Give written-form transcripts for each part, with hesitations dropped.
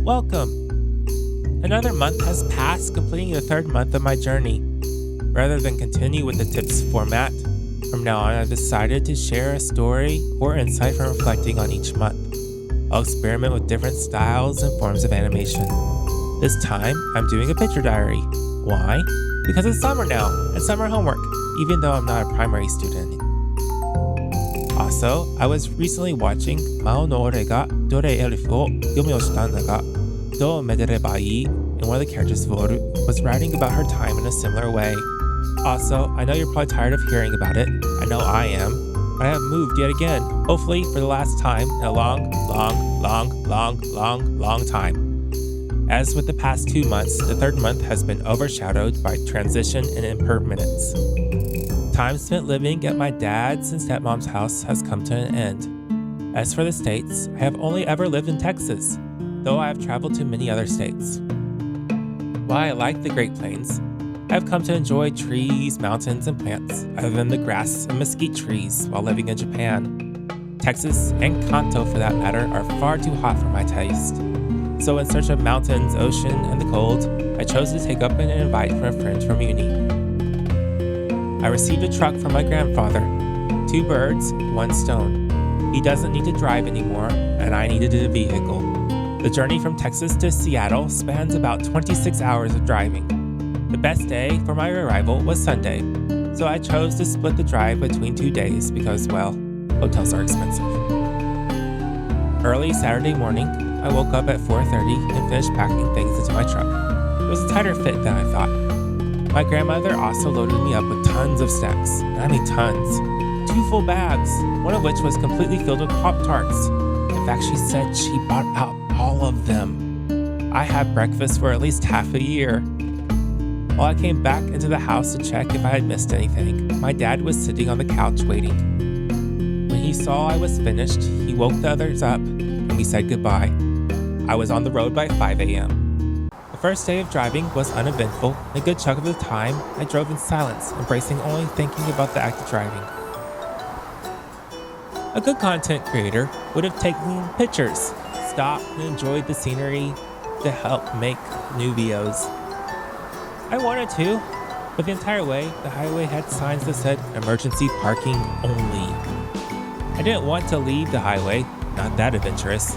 Welcome! Another month has passed, completing the third month of my journey. Rather than continue with the tips format, from now on I've decided to share a story or insight from reflecting on each month. I'll experiment with different styles and forms of animation. This time, I'm doing a picture diary. Why? Because it's summer now, and summer homework, even though I'm not a primary student. Also, I was recently watching Mao no Ore ga Dore Aereath wo yomeyoshita n da ga do medereba ii, and one of the characters, Voru, was writing about her time in a similar way. Also, I know you're probably tired of hearing about it. I know I am. But I have moved yet again, hopefully for the last time in a long time. As with the past 2 months, the third month has been overshadowed by transition and impermanence. Time spent living at my dad's and stepmom's house has come to an end. As for the states, I have only ever lived in Texas, though I have traveled to many other states. While I like the Great Plains, I have come to enjoy trees, mountains, and plants, other than the grass and mesquite trees while living in Japan. Texas, and Kanto for that matter, are far too hot for my taste. So in search of mountains, ocean, and the cold, I chose to take up an invite from a friend from uni. I received a truck from my grandfather. 2 birds, 1 stone. He doesn't need to drive anymore, and I needed a vehicle. The journey from Texas to Seattle spans about 26 hours of driving. The best day for my arrival was Sunday, so I chose to split the drive between 2 days because, well, hotels are expensive. Early Saturday morning, I woke up at 4:30 and finished packing things into my truck. It was a tighter fit than I thought. My grandmother also loaded me up with tons of snacks, and I mean tons. 2 full bags, one of which was completely filled with Pop-Tarts. In fact, she said she bought out all of them. I had breakfast for at least half a year. While I came back into the house to check if I had missed anything, my dad was sitting on the couch waiting. When he saw I was finished, he woke the others up, and we said goodbye. I was on the road by 5 a.m. The first day of driving was uneventful, and a good chunk of the time, I drove in silence, embracing only thinking about the act of driving. A good content creator would have taken pictures, stopped and enjoyed the scenery to help make new videos. I wanted to, but the entire way, the highway had signs that said emergency parking only. I didn't want to leave the highway, not that adventurous.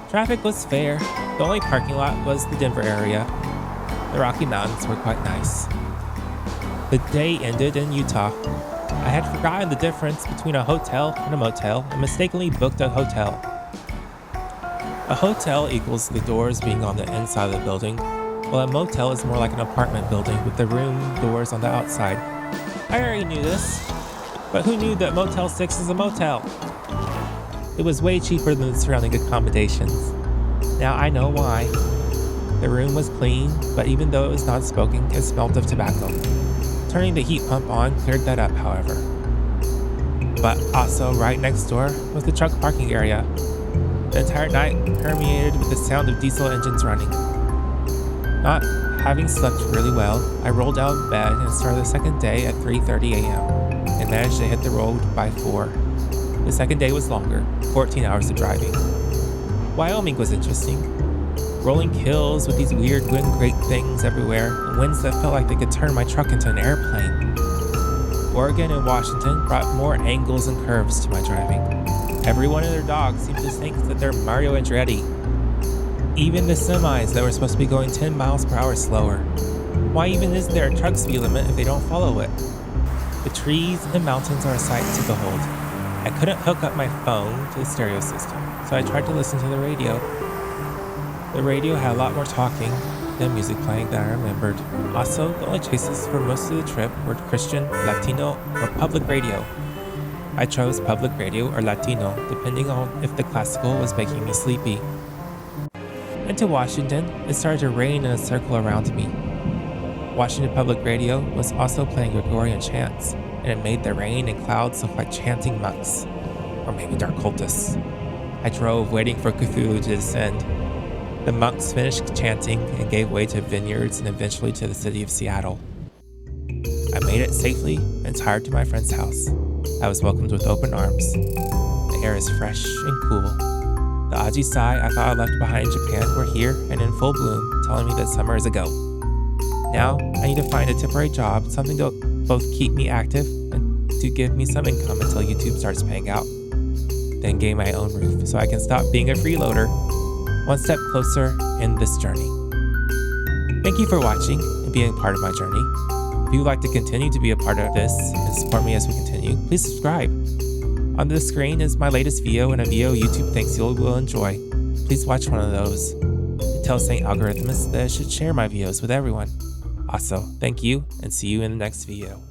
Traffic was fair. The only parking lot was the Denver area. The Rocky Mountains were quite nice. The day ended in Utah. I had forgotten the difference between a hotel and a motel and mistakenly booked a hotel. A hotel equals the doors being on the inside of the building, while a motel is more like an apartment building with the room doors on the outside. I already knew this, but who knew that Motel 6 is a motel? It was way cheaper than the surrounding accommodations. Now I know why. The room was clean, but even though it was non-smoking, it smelled of tobacco. Turning the heat pump on cleared that up, however. But also right next door was the truck parking area. The entire night permeated with the sound of diesel engines running. Not having slept really well, I rolled out of bed and started the second day at 3:30 a.m. and managed to hit the road by 4. The second day was longer, 14 hours of driving. Wyoming was interesting. Rolling hills with these weird wind crate things everywhere, and winds that felt like they could turn my truck into an airplane. Oregon and Washington brought more angles and curves to my driving. Everyone and their dogs seemed to think that they're Mario Andretti. Even the semis that were supposed to be going 10 miles per hour slower. Why even is there a truck speed limit if they don't follow it? The trees and mountains are a sight to behold. I couldn't hook up my phone to the stereo system, so I tried to listen to the radio. The radio had a lot more talking than music playing than I remembered. Also, the only choices for most of the trip were Christian, Latino, or public radio. I chose public radio or Latino, depending on if the classical was making me sleepy. Into Washington, it started to rain in a circle around me. Washington Public Radio was also playing Gregorian chants, and it made the rain and clouds look like chanting monks, or maybe dark cultists. I drove, waiting for Cthulhu to descend. The monks finished chanting and gave way to vineyards and eventually to the city of Seattle. I made it safely and tired to my friend's house. I was welcomed with open arms. The air is fresh and cool. The Ajisai I thought I left behind in Japan were here and in full bloom, telling me that summer is a go. Now, I need to find a temporary job, something to both keep me active and to give me some income until YouTube starts paying out. Then gain my own roof so I can stop being a freeloader, one step closer in this journey. Thank you for watching and being part of my journey. If you would like to continue to be a part of this and support me as we continue, please subscribe. On the screen is my latest video and a video YouTube thinks you will enjoy. Please watch one of those and tell St. Algorithmus that I should share my videos with everyone. Also, thank you and see you in the next video.